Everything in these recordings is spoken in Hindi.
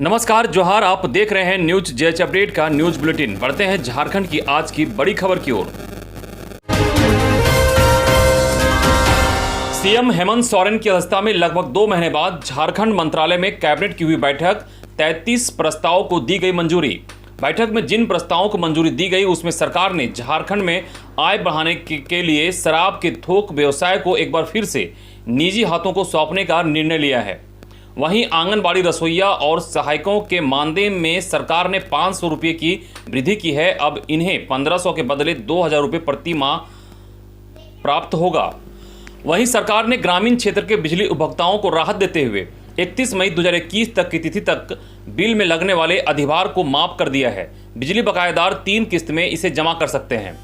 नमस्कार, जोहार। आप देख रहे हैं न्यूज जेएच अपडेट का न्यूज बुलेटिन। बढ़ते हैं झारखंड की आज की बड़ी खबर की ओर। सीएम हेमंत सोरेन की अध्यक्षता में लगभग 2 महीने बाद झारखंड मंत्रालय में कैबिनेट की हुई बैठक 33 प्रस्तावों को दी गई मंजूरी। बैठक में जिन प्रस्तावों को मंजूरी दी गई उसमें सरकार ने झारखंड में आय बढ़ाने के लिए शराब के थोक व्यवसाय को एक बार फिर से निजी हाथों को सौंपने का निर्णय लिया है। वहीं आंगनबाड़ी रसोइया और सहायकों के मानदेय में सरकार ने 500 रुपये की वृद्धि की है। अब इन्हें 1500 के बदले 2000 रुपये प्रति माह प्राप्त होगा। वहीं सरकार ने ग्रामीण क्षेत्र के बिजली उपभोक्ताओं को राहत देते हुए 31 मई 2021 तक की तिथि तक बिल में लगने वाले अधिभार को माफ कर दिया है। बिजली बकायेदार 3 किस्त में इसे जमा कर सकते हैं।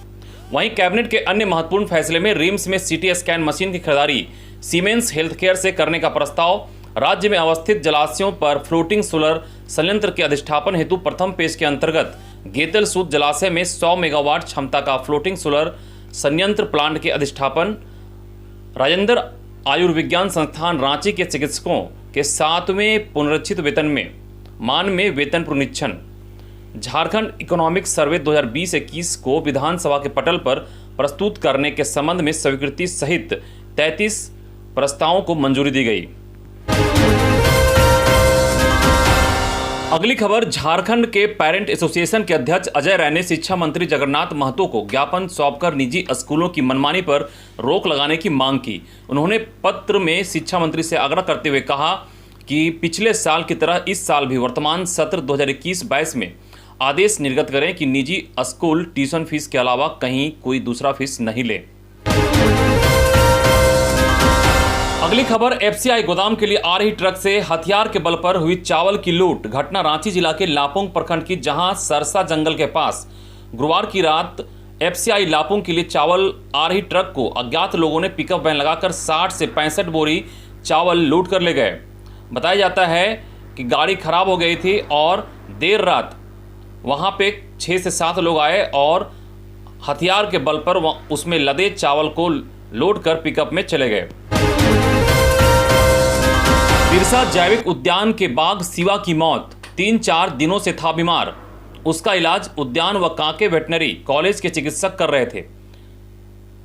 वहीं कैबिनेट के अन्य महत्वपूर्ण फैसले में रिम्स में सीटी स्कैन मशीन की खरीदारी सीमेंस हेल्थकेयर से करने का प्रस्ताव, राज्य में अवस्थित जलाशयों पर फ्लोटिंग सोलर संयंत्र के अधिष्ठापन हेतु प्रथम पेज के अंतर्गत गेतल सूद जलाशय में 100 मेगावाट क्षमता का फ्लोटिंग सोलर संयंत्र प्लांट के अधिष्ठापन, राजेंद्र आयुर्विज्ञान संस्थान रांची के चिकित्सकों के 7वें पुनरीक्षित वेतन में मान में वेतन पुनरीक्षण, झारखंड इकोनॉमिक सर्वे 2020-21 को विधानसभा के पटल पर प्रस्तुत करने के संबंध में स्वीकृति सहित 33 प्रस्तावों को मंजूरी दी गई। अगली खबर, झारखंड के पेरेंट एसोसिएशन के अध्यक्ष अजय राय ने शिक्षा मंत्री जगन्नाथ महतो को ज्ञापन सौंपकर निजी स्कूलों की मनमानी पर रोक लगाने की मांग की। उन्होंने पत्र में शिक्षा मंत्री से आग्रह करते हुए कहा कि पिछले साल की तरह इस साल भी वर्तमान सत्र 2021-22 में आदेश निर्गत करें कि निजी स्कूल ट्यूशन फीस के अलावा कहीं कोई दूसरा फीस नहीं ले। अगली खबर, एफसीआई गोदाम के लिए आ रही ट्रक से हथियार के बल पर हुई चावल की लूट। घटना रांची जिला के लापुंग प्रखंड की, जहां सरसा जंगल के पास गुरुवार की रात एफसीआई लापुंग के लिए चावल आ रही ट्रक को अज्ञात लोगों ने पिकअप वैन लगाकर 60 से 65 बोरी चावल लूट कर ले गए। बताया जाता है कि गाड़ी खराब हो गई थी और देर रात वहां पे 6 से 7 लोग आए और हथियार के बल पर उसमें लदे चावल को लोड कर पिकअप में चले गए। बिरसा जैविक उद्यान के बाघ शिवा की मौत। 3-4 दिनों से था बीमार। उसका इलाज उद्यान व कांके वेटनरी कॉलेज के चिकित्सक कर रहे थे।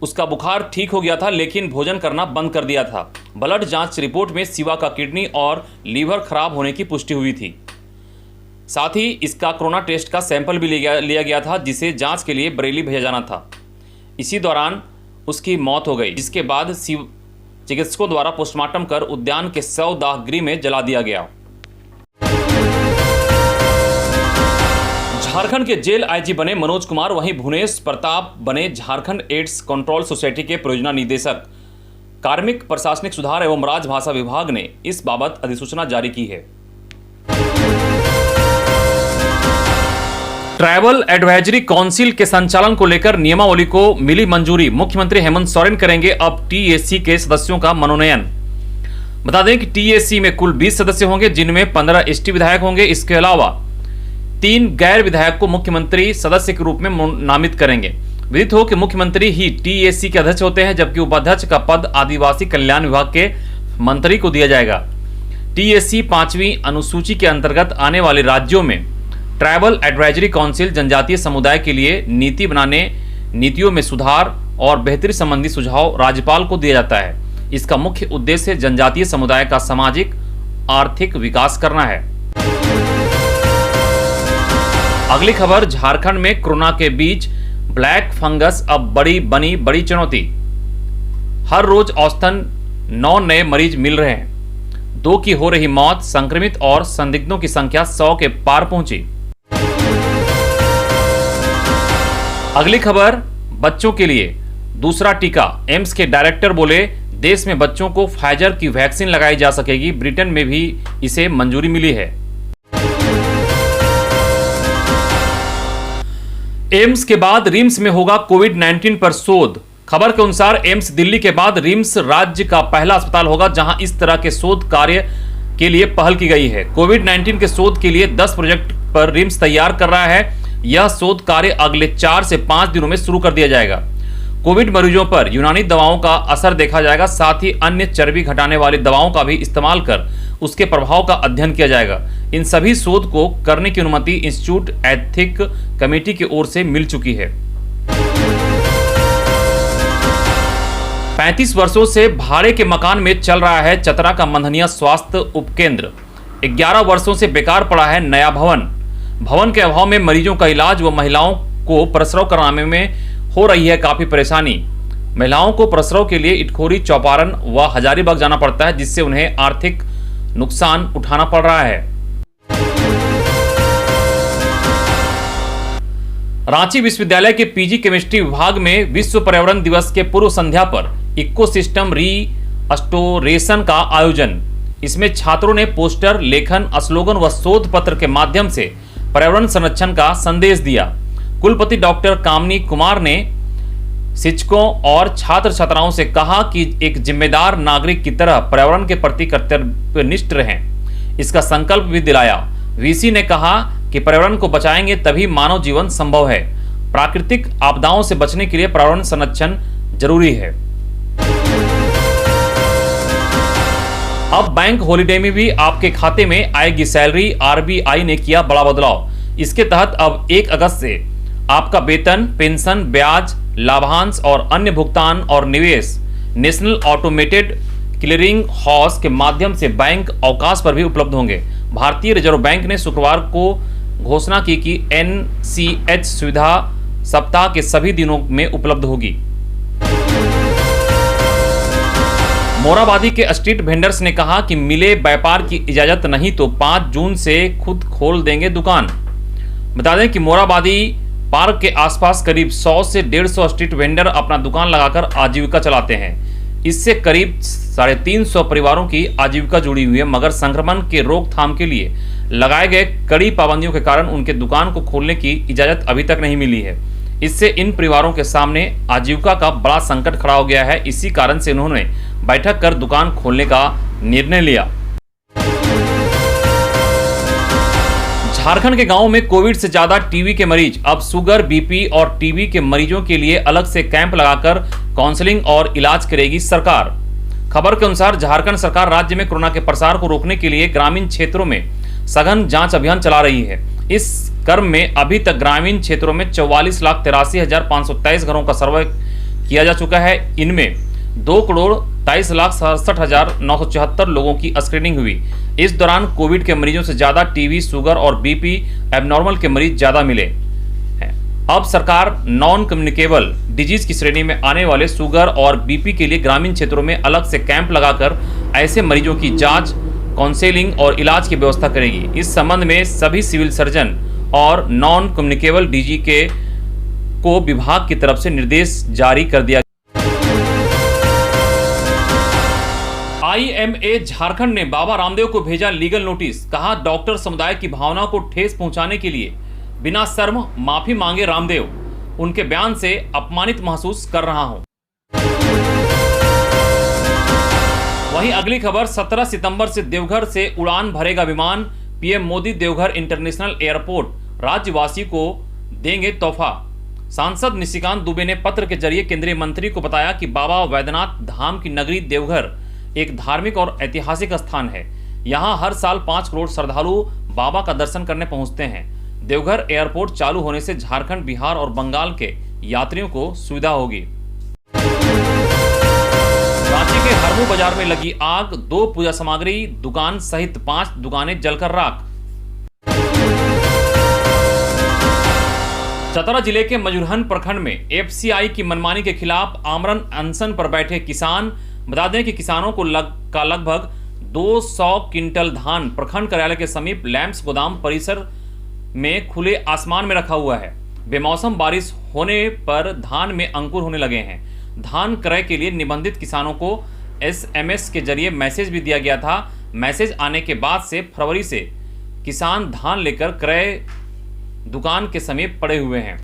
उसका बुखार ठीक हो गया था, लेकिन भोजन करना बंद कर दिया था। ब्लड जांच रिपोर्ट में शिवा का किडनी और लीवर खराब होने की पुष्टि हुई थी। साथ ही इसका कोरोना टेस्ट का सैंपल भी लिया गया था, जिसे जांच के लिए बरेली भेजा जाना था। इसी दौरान उसकी मौत हो गई, जिसके बाद चिकित्सकों द्वारा पोस्टमार्टम कर उद्यान के शव दाह गृह में जला दिया गया। झारखंड के जेल आईजी बने मनोज कुमार, वहीं भुवनेश प्रताप बने झारखंड एड्स कंट्रोल सोसाइटी के परियोजना निदेशक। कार्मिक प्रशासनिक सुधार एवं राजभाषा विभाग ने इस बाबत अधिसूचना जारी की है। ट्राइबल एडवाइजरी काउंसिल के संचालन को लेकर नियमावली को मिली मंजूरी। मुख्यमंत्री हेमंत सोरेन करेंगे अब टीएसी के सदस्यों का मनोनयन। बता दें कि टीएसी में कुल 20 सदस्य होंगे, जिनमें 15 एसटी विधायक होंगे। इसके अलावा 3 गैर विधायक को मुख्यमंत्री सदस्य के रूप में नामित करेंगे। विदित हो कि मुख्यमंत्री ही टीएसी के अध्यक्ष होते हैं, जबकि उपाध्यक्ष का पद आदिवासी कल्याण विभाग के मंत्री को दिया जाएगा। टीएसी 5वीं अनुसूची के अंतर्गत आने वाले राज्यों में ट्राइबल एडवाइजरी काउंसिल जनजातीय समुदाय के लिए नीति बनाने, नीतियों में सुधार और बेहतरी संबंधी सुझाव राज्यपाल को दिया जाता है। इसका मुख्य उद्देश्य जनजातीय समुदाय का सामाजिक आर्थिक विकास करना है। अगली खबर, झारखंड में कोरोना के बीच ब्लैक फंगस अब बनी बड़ी चुनौती। हर रोज औसतन 9 नए मरीज मिल रहे हैं। 2 की हो रही मौत, संक्रमित और संदिग्धों की संख्या 100 के पार पहुंची। अगली खबर, बच्चों के लिए दूसरा टीका। एम्स के डायरेक्टर बोले, देश में बच्चों को फाइजर की वैक्सीन लगाई जा सकेगी। ब्रिटेन में भी इसे मंजूरी मिली है। एम्स के बाद रिम्स में होगा कोविड-19 पर शोध। खबर के अनुसार एम्स दिल्ली के बाद रिम्स राज्य का पहला अस्पताल होगा, जहां इस तरह के शोध कार्य के लिए पहल की गई है। कोविड-19 के शोध के लिए 10 प्रोजेक्ट पर रिम्स तैयार कर रहा है। यह शोध कार्य अगले 4 से 5 दिनों में शुरू कर दिया जाएगा। कोविड मरीजों पर यूनानी दवाओं का असर देखा जाएगा। साथ ही अन्य चर्बी घटाने वाली दवाओं का भी इस्तेमाल कर उसके प्रभाव का अध्ययन किया जाएगा। इन सभी शोध को करने की अनुमति इंस्टीट्यूट एथिक कमेटी की ओर से मिल चुकी है। 35 वर्षों से भाड़े के मकान में चल रहा है चतरा का मंधनिया स्वास्थ्य उपकेंद्र। 11 वर्षों से बेकार पड़ा है नया भवन के अभाव में मरीजों का इलाज व महिलाओं को प्रसव कराने में हो रही है काफी परेशानी। महिलाओं को प्रसव के लिए इटखोरी, चौपारण व हजारीबाग जाना पड़ता है, जिससे उन्हें आर्थिक नुकसान उठाना पड़ रहा है। रांची विश्वविद्यालय के पीजी केमिस्ट्री विभाग में विश्व पर्यावरण दिवस के पूर्व संध्या पर इकोसिस्टम रीस्टोरेशन का आयोजन। इसमें छात्रों ने पोस्टर, लेखन, स्लोगन व शोध पत्र के माध्यम से पर्यावरण संरक्षण का संदेश दिया। कुलपति डॉक्टर कामनी कुमार ने शिक्षकों और छात्र छात्राओं से कहा कि एक जिम्मेदार नागरिक की तरह पर्यावरण के प्रति कर्तव्यनिष्ठ रहें। इसका संकल्प भी दिलाया। वीसी ने कहा कि पर्यावरण को बचाएंगे तभी मानव जीवन संभव है। प्राकृतिक आपदाओं से बचने के लिए पर्यावरण संरक्षण जरूरी है। अब बैंक हॉलिडे में भी आपके खाते में आएगी सैलरी। आरबीआई ने किया बड़ा बदलाव। इसके तहत अब 1 अगस्त से आपका वेतन, पेंशन, ब्याज, लाभांश और अन्य भुगतान और निवेश नेशनल ऑटोमेटेड क्लियरिंग हाउस के माध्यम से बैंक अवकाश पर भी उपलब्ध होंगे। भारतीय रिजर्व बैंक ने शुक्रवार को घोषणा की कि एनसीएच सुविधा सप्ताह के सभी दिनों में उपलब्ध होगी। मोराबादी के स्ट्रीट वेंडर्स ने कहा कि मिले व्यापार की इजाजत नहीं तो 5 जून से खुद खोल देंगे दुकान। बता दें कि मोराबादी पार्क के आसपास करीब 100 से 150 स्ट्रीट वेंडर अपना दुकान लगाकर आजीविका चलाते हैं। इससे करीब 350 परिवारों की आजीविका जुड़ी हुई है, मगर संक्रमण के रोकथाम के लिए लगाए गए कड़ी पाबंदियों के कारण उनके दुकान को खोलने की इजाजत अभी तक नहीं मिली है। इससे इन परिवारों के सामने आजीविका का बड़ा संकट खड़ा हो गया है। इसी कारण से उन्होंने बैठक कर दुकान खोलने का निर्णय लिया। झारखंड के गांवों में कोविड से ज्यादा टीबी के मरीज। अब शुगर, बीपी और टीबी के मरीजों के लिए अलग से कैंप लगाकर काउंसलिंग और इलाज करेगी सरकार। खबर के अनुसार झारखंड सरकार राज्य में कोरोना के प्रसार को रोकने के लिए ग्रामीण क्षेत्रों में सघन जांच अभियान चला रही है। इस क्रम में अभी तक ग्रामीण क्षेत्रों में 44,83,523 घरों का सर्वे किया जा चुका है। इनमें 2,23,67,974 लोगों की स्क्रीनिंग हुई। इस दौरान कोविड के मरीजों से ज्यादा टीबी, शुगर और बीपी एबनॉर्मल के मरीज ज्यादा मिले हैं। अब सरकार नॉन कम्युनिकेबल डिजीज की श्रेणी में आने वाले शुगर और बीपी के लिए ग्रामीण क्षेत्रों में अलग से कैंप लगाकर ऐसे मरीजों की जांच, काउंसलिंग और इलाज की व्यवस्था करेगी। इस संबंध में सभी सिविल सर्जन और नॉन कम्युनिकेबल डीजी को विभाग की तरफ से निर्देश जारी कर दिया। आईएमए झारखंड ने बाबा रामदेव को भेजा लीगल नोटिस। कहा, डॉक्टर समुदाय की भावना को ठेस पहुंचाने के लिए बिना शर्म माफी मांगे रामदेव। उनके बयान से अपमानित महसूस कर रहा हूं। वहीं अगली खबर, 17 सितंबर से देवघर से उड़ान भरेगा विमान। PM Modi Deoghar international airport राज्यवासी को देंगे तोहफा। सांसद निशिकांत दुबे ने पत्र के जरिए केंद्रीय मंत्री को बताया कि बाबा वैद्यनाथ धाम की नगरी देवघर एक धार्मिक और ऐतिहासिक स्थान है। यहां हर साल 5 करोड़ श्रद्धालु बाबा का दर्शन करने पहुंचते हैं। देवघर एयरपोर्ट चालू होने से झारखंड, बिहार और बंगाल के यात्रियों को सुविधा होगी। रांची के हरमू बाजार में लगी आग। 2 पूजा सामग्री दुकान सहित 5 दुकानें जलकर राख। चतरा जिले के मजूरहन प्रखंड में एफसीआई की मनमानी के खिलाफ आमरण अनशन पर बैठे किसान। बता दें कि किसानों को लगभग 200 क्विंटल धान प्रखंड कार्यालय के समीप लैंप्स गोदाम परिसर में खुले आसमान में रखा हुआ है। बेमौसम बारिश होने पर धान में अंकुर होने लगे हैं। धान क्रय के लिए निबंधित किसानों को एसएमएस के जरिए मैसेज भी दिया गया था। मैसेज आने के बाद से फरवरी से किसान धान लेकर क्रय दुकान के समीप पड़े हुए हैं।